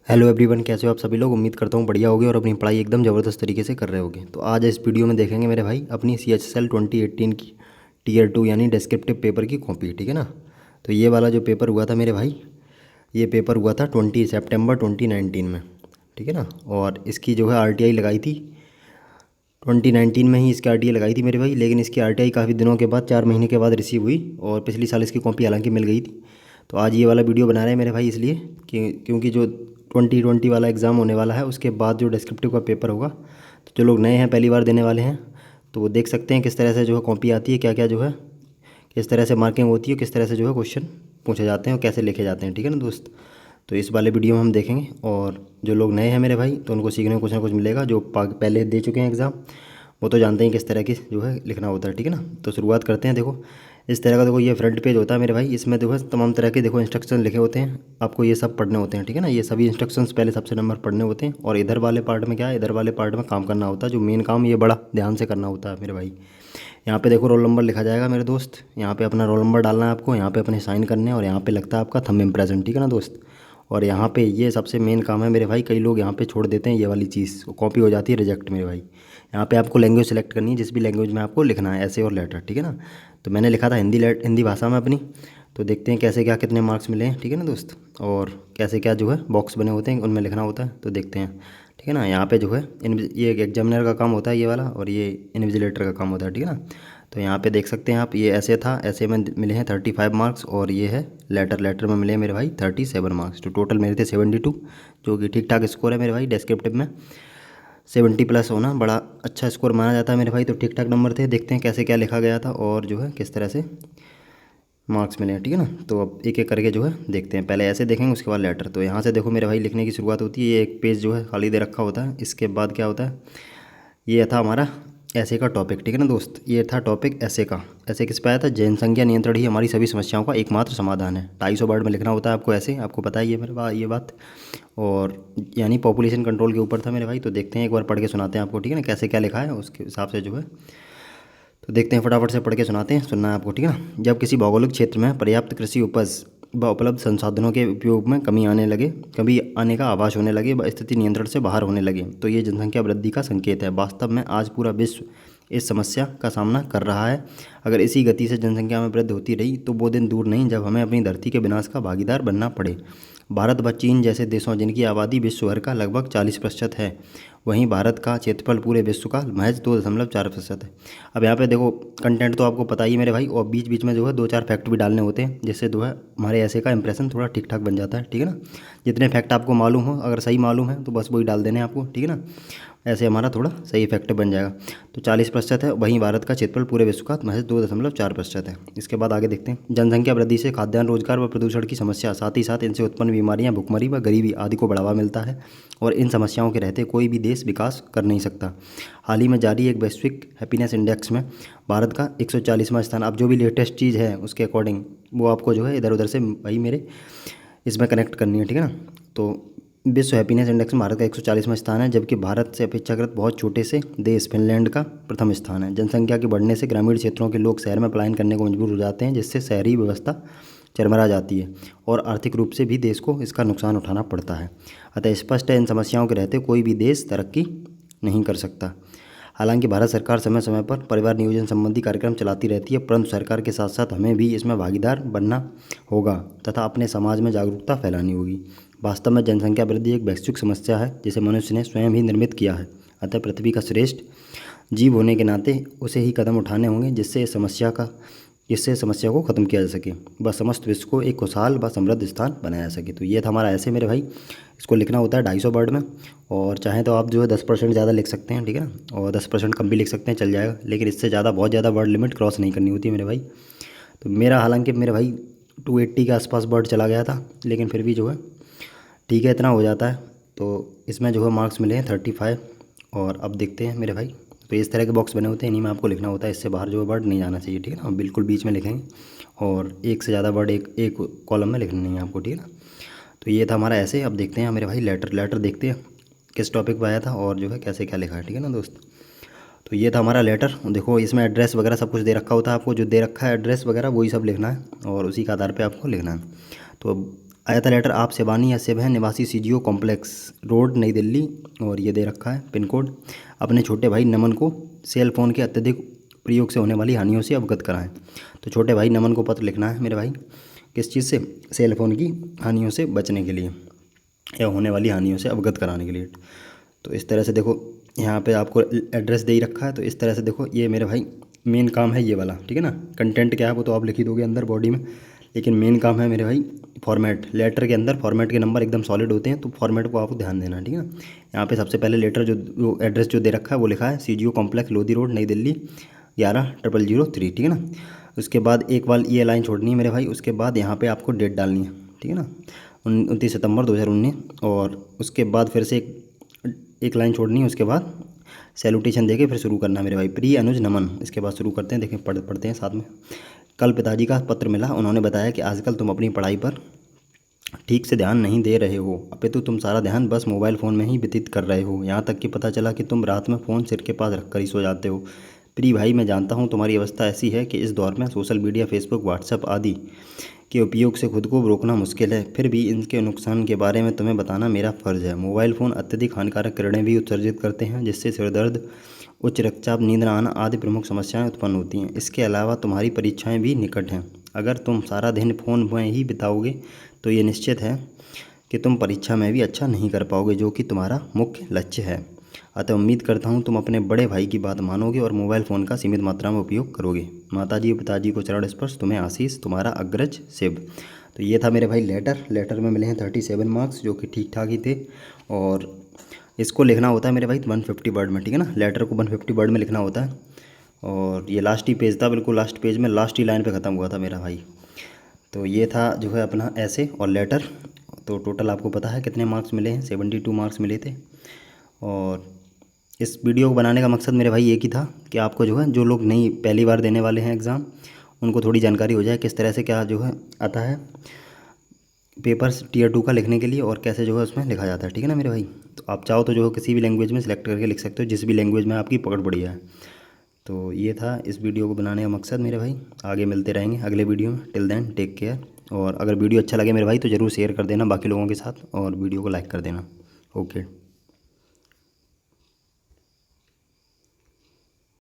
Hello everyone, कैसे हो आप सभी लोग। उम्मीद करता हूँ बढ़िया होगे और अपनी पढ़ाई एकदम ज़बरदस्त तरीके से कर रहे होगे। तो आज इस वीडियो में देखेंगे मेरे भाई अपनी CHSL 2018 की Tier 2 यानी डिस्क्रिप्टिव पेपर की कॉपी, ठीक है ना। तो ये वाला जो पेपर हुआ था मेरे भाई, ये पेपर हुआ था 20 सितंबर 2019 में, ठीक है ना। और इसकी जो है RTI लगाई थी 2019 में ही, इसकी RTI लगाई थी मेरे भाई। लेकिन इसकी RTI काफ़ी दिनों के बाद, 4 महीने के बाद रिसीव हुई और पिछली साल इसकी कॉपी हालांकि मिल गई थी। तो आज ये वाला वीडियो बना रहे हैं मेरे भाई इसलिए कि क्योंकि जो 2020 वाला एग्ज़ाम होने वाला है उसके बाद जो डिस्क्रिप्टिव का पेपर होगा, तो जो लोग नए हैं, पहली बार देने वाले हैं, तो वो देख सकते हैं किस तरह से जो है कॉपी आती है, क्या क्या जो है किस तरह से मार्किंग होती है, किस तरह से जो है क्वेश्चन पूछे जाते हैं और कैसे लिखे जाते हैं, ठीक है ना दोस्त। तो इस वाले वीडियो में हम देखेंगे। और जो लोग नए हैं मेरे भाई, तो उनको सीखने को कुछ ना कुछ मिलेगा। जो पहले दे चुके हैं एग्ज़ाम, वो तो जानते हैं किस तरह की जो है लिखना होता है, ठीक है ना। तो शुरुआत करते हैं। देखो इस तरह का, देखो ये फ्रंट पेज होता है मेरे भाई। इसमें देखो तमाम तरह के देखो इंस्ट्रक्शन लिखे होते हैं, आपको ये सब पढ़ने होते हैं, ठीक है ना। ये सभी इंस्ट्रक्शंस पहले सबसे नंबर पढ़ने होते हैं। और इधर वाले पार्ट में क्या है, इधर वाले पार्ट में काम करना होता है। जो मेन काम ये बड़ा ध्यान से करना होता है मेरे भाई। यहाँ पे देखो रोल नंबर लिखा जाएगा मेरे दोस्त। यहाँ पे अपना रोल नंबर डालना है आपको, यहाँ पे अपने साइन करने हैं और यहाँ पे लगता है आपका थंब इम्प्रेशन, ठीक है ना दोस्त। और यहाँ पे ये सबसे मेन काम है मेरे भाई। कई लोग यहाँ पे छोड़ देते हैं ये वाली चीज़, कॉपी हो जाती है रिजेक्ट मेरे भाई। यहाँ पे आपको लैंग्वेज सेलेक्ट करनी है, जिस भी लैंग्वेज में आपको लिखना है, ऐसे और लेटर, ठीक है ना। तो मैंने लिखा था हिंदी भाषा में अपनी। तो देखते हैं कैसे क्या कितने मार्क्स मिले हैं, ठीक है ना दोस्त। और कैसे क्या जो है बॉक्स बने होते हैं, उनमें लिखना होता है, तो देखते हैं, ठीक है ना। यहाँ पे जो है ये एक एग्जामिनर का काम होता है ये वाला, और ये इन्विजिलेटर का काम होता है, ठीक है ना। तो यहाँ पे देख सकते हैं आप, ये ऐसे था, ऐसे में मिले हैं 35 मार्क्स। और ये है लेटर में मिले हैं मेरे भाई 37 मार्क्स। तो टोटल मेरे थे 72, जो कि ठीक ठाक स्कोर है मेरे भाई। डिस्क्रिप्टिव में 70 प्लस होना बड़ा अच्छा स्कोर माना जाता है मेरे भाई। तो ठीक ठाक नंबर थे। देखते हैं कैसे क्या लिखा गया था और जो है किस तरह से मार्क्स मिले हैं, ठीक है ना। तो अब एक एक करके जो है देखते हैं। पहले ऐसे देखेंगे, उसके बाद लेटर। तो यहाँ से देखो मेरे भाई लिखने की शुरुआत होती है। ये एक पेज जो है खाली दे रखा होता है। इसके बाद क्या होता है, ये था हमारा ऐसे का टॉपिक, ठीक है ना दोस्त। ये था टॉपिक ऐसे का। ऐसे किस पे आया था, जनसंख्या नियंत्रण ही हमारी सभी समस्याओं का एकमात्र समाधान है। 250 वर्ड में लिखना होता है आपको ऐसे, आपको पता ही है मेरे ये बात। और यानी पॉपुलेशन कंट्रोल के ऊपर था मेरे भाई। तो देखते हैं, एक बार पढ़ के सुनाते हैं आपको, ठीक है ना, कैसे क्या लिखा है उसके हिसाब से जो है। तो देखते हैं, फटाफट से पढ़ के सुनाते हैं, सुनना है आपको, ठीक है ना। जब किसी भौगोलिक क्षेत्र में पर्याप्त कृषि उपज व उपलब्ध संसाधनों के उपयोग में कमी आने का आभास होने लगे व स्थिति नियंत्रण से बाहर होने लगे, तो ये जनसंख्या वृद्धि का संकेत है। वास्तव में आज पूरा विश्व इस समस्या का सामना कर रहा है। अगर इसी गति से जनसंख्या में वृद्धि होती रही तो वो दिन दूर नहीं जब हमें अपनी धरती के विनाश का भागीदार बनना पड़े। भारत व चीन जैसे देशों जिनकी आबादी विश्व भर का लगभग 40% है, वहीं भारत का क्षेत्रफल पूरे विश्व का महज 2.4% है। अब यहाँ पे देखो कंटेंट तो आपको पता ही मेरे भाई, और बीच बीच में जो है 2-4 फैक्ट भी डालने होते हैं, जिससे जो है हमारे ऐसे का इंप्रेशन थोड़ा ठीक ठाक बन जाता है, ठीक है ना। जितने फैक्ट आपको मालूम हो, अगर सही मालूम है तो बस वही डाल देने हैं आपको, ठीक है ना। ऐसे हमारा थोड़ा सही इफेक्टिव बन जाएगा। तो 40% है, वहीं भारत का क्षेत्रफल पूरे विश्व का महज 2.4% है। इसके बाद आगे देखते हैं। जनसंख्या वृद्धि से खाद्यान्न, रोजगार व प्रदूषण की समस्या, साथ ही साथ इनसे उत्पन्न बीमारियां, भुखमरी व गरीबी आदि को बढ़ावा मिलता है। और इन समस्याओं के रहते कोई भी देश विकास कर नहीं सकता। हाल ही में जारी एक वैश्विक हैप्पीनेस इंडेक्स में भारत का 140वां स्थान। अब जो भी लेटेस्ट चीज़ है उसके अकॉर्डिंग वो आपको जो है इधर उधर से भाई मेरे इसमें कनेक्ट करनी है, ठीक है ना। तो विश्व हैप्पीनेस इंडेक्स में भारत का 140वां स्थान है, जबकि भारत से अपेक्षाकृत बहुत छोटे से देश फिनलैंड का प्रथम स्थान है। जनसंख्या के बढ़ने से ग्रामीण क्षेत्रों के लोग शहर में पलायन करने को मजबूर हो जाते हैं, जिससे शहरी व्यवस्था चरमरा जाती है और आर्थिक रूप से भी देश को इसका नुकसान उठाना पड़ता है। अतः स्पष्ट है, इन समस्याओं के रहते कोई भी देश तरक्की नहीं कर सकता। हालांकि भारत सरकार समय समय पर परिवार नियोजन संबंधी कार्यक्रम चलाती रहती है, परंतु सरकार के साथ साथ हमें भी इसमें भागीदार बनना होगा तथा अपने समाज में जागरूकता फैलानी होगी। वास्तव में जनसंख्या वृद्धि एक वैश्विक समस्या है जिसे मनुष्य ने स्वयं ही निर्मित किया है। अतः पृथ्वी का श्रेष्ठ जीव होने के नाते उसे ही कदम उठाने होंगे जिससे समस्या को ख़त्म किया जा सके, व समस्त विश्व को एक खुशहाल व समृद्ध स्थान बनाया जा सके। तो ये था हमारा ऐसे मेरे भाई। इसको लिखना होता है 250 वर्ड में, और चाहें तो आप जो है 10% ज़्यादा लिख सकते हैं, ठीक है ना, और 10% कम भी लिख सकते हैं, चल जाएगा। लेकिन इससे ज़्यादा, बहुत ज़्यादा वर्ड लिमिट क्रॉस नहीं करनी होती है मेरे भाई। तो मेरा हालांकि मेरे भाई 280 के आसपास वर्ड चला गया था, लेकिन फिर भी जो है ठीक है, इतना हो जाता है। तो इसमें जो है मार्क्स मिले हैं 35। और अब देखते हैं मेरे भाई। तो इस तरह के बॉक्स बने होते हैं, इन्हीं में आपको लिखना होता है, इससे बाहर जो है वर्ड नहीं जाना चाहिए, ठीक है ना। बिल्कुल बीच में लिखेंगे, और एक से ज़्यादा वर्ड एक कॉलम में लिखना नहीं है आपको, ठीक है ना। तो ये था हमारा ऐसे। अब देखते हैं मेरे भाई लेटर देखते हैं किस टॉपिक पर आया था और जो है कैसे क्या लिखा है, ठीक है ना दोस्त। तो ये था हमारा लेटर। देखो इसमें एड्रेस वगैरह सब कुछ दे रखा होता है, आपको जो दे रखा है एड्रेस वगैरह वही सब लिखना है और उसी के आधार पे आपको लिखना है। तो अब आया था लेटर, आप शिवानी या शिव हैं, निवासी CGO कॉम्प्लेक्स रोड, नई दिल्ली, और ये दे रखा है पिन कोड। अपने छोटे भाई नमन को सेल फ़ोन के अत्यधिक प्रयोग से होने वाली हानियों से अवगत कराएं। तो छोटे भाई नमन को पत्र लिखना है मेरे भाई, किस चीज़ से? सेल फ़ोन की हानियों से बचने के लिए या होने वाली हानियों से अवगत कराने के लिए। तो इस तरह से देखो यहाँ पे आपको एड्रेस दे ही रखा है। तो इस तरह से देखो, ये मेरे भाई मेन काम है ये वाला, ठीक है ना। कंटेंट क्या है वो तो आप लिख ही दोगे अंदर बॉडी में, लेकिन मेन काम है मेरे भाई फॉर्मेट। लेटर के अंदर फॉर्मेट के नंबर एकदम सॉलिड होते हैं, तो फॉर्मेट को आपको ध्यान देना है, ठीक है ना। यहाँ पे सबसे पहले लेटर जो एड्रेस जो दे रखा है वो लिखा है CGO कॉम्प्लेक्स लोधी रोड, नई दिल्ली 110003, ठीक है ना। उसके बाद एक बार ये लाइन छोड़नी है मेरे भाई, उसके बाद यहाँ पे आपको डेट डालनी है, ठीक है ना, 29 सितंबर 2019। और उसके बाद फिर से एक लाइन छोड़नी है, उसके बाद सैल्यूटेशन देके फिर शुरू करना है मेरे भाई, प्रिय अनुज नमन। इसके बाद शुरू करते हैं, देखें पढ़ते हैं साथ में। कल पिताजी का पत्र मिला, उन्होंने बताया कि आजकल तुम अपनी पढ़ाई पर ठीक से ध्यान नहीं दे रहे हो, अपितु तुम सारा ध्यान बस मोबाइल फ़ोन में ही व्यतीत कर रहे हो। यहाँ तक कि पता चला कि तुम रात में फ़ोन सिर के पास रखकर ही सो जाते हो। प्रिय भाई, मैं जानता हूँ तुम्हारी अवस्था ऐसी है कि इस दौर में सोशल मीडिया, फेसबुक, व्हाट्सएप आदि के उपयोग से खुद को रोकना मुश्किल है, फिर भी इनके नुकसान के बारे में तुम्हें बताना मेरा फ़र्ज़ है। मोबाइल फ़ोन अत्यधिक हानिकारक किरणें भी उत्सर्जित करते हैं, जिससे सिरदर्द, उच्च रक्तचाप, नींद न आना आदि प्रमुख समस्याएं उत्पन्न होती हैं। इसके अलावा तुम्हारी परीक्षाएं भी निकट हैं। अगर तुम सारा दिन फ़ोन में ही बिताओगे तो ये निश्चित है कि तुम परीक्षा में भी अच्छा नहीं कर पाओगे, जो कि तुम्हारा मुख्य लक्ष्य है। अतः उम्मीद करता हूँ तुम अपने बड़े भाई की बात मानोगे और मोबाइल फ़ोन का सीमित मात्रा में उपयोग करोगे। माताजी और पिताजी को चरण स्पर्श, तुम्हें आशीष, तुम्हारा अग्रज शिव। तो ये था मेरे भाई लेटर में मिले हैं 37 मार्क्स, जो कि ठीक ठाक ही थे। और इसको लिखना होता है मेरे भाई 150 वर्ड में, ठीक है ना। लेटर को 150 वर्ड में लिखना होता है। और ये लास्ट ही पेज था, बिल्कुल लास्ट पेज में लास्ट ही लाइन पे ख़त्म हुआ था मेरा भाई। तो ये था जो है अपना ऐसे और लेटर। तो टोटल आपको पता है कितने मार्क्स मिले हैं, 72 मार्क्स मिले थे। और इस वीडियो को बनाने का मकसद मेरे भाई एक ही था कि आपको जो है, जो लोग नहीं पहली बार देने वाले हैं एग्ज़ाम, उनको थोड़ी जानकारी हो जाए किस तरह से क्या जो है आता है पेपर्स Tier 2 का लिखने के लिए, और कैसे जो है उसमें लिखा जाता है, ठीक है ना मेरे भाई। तो आप चाहो तो जो है किसी भी लैंग्वेज में सिलेक्ट करके लिख सकते हो, जिस भी लैंग्वेज में आपकी पकड़ बढ़िया है। तो ये था इस वीडियो को बनाने का मकसद मेरे भाई। आगे मिलते रहेंगे अगले वीडियो में। Till then take care. और अगर वीडियो अच्छा लगे मेरे भाई तो ज़रूर शेयर कर देना बाकी लोगों के साथ, और वीडियो को लाइक कर देना। ओके।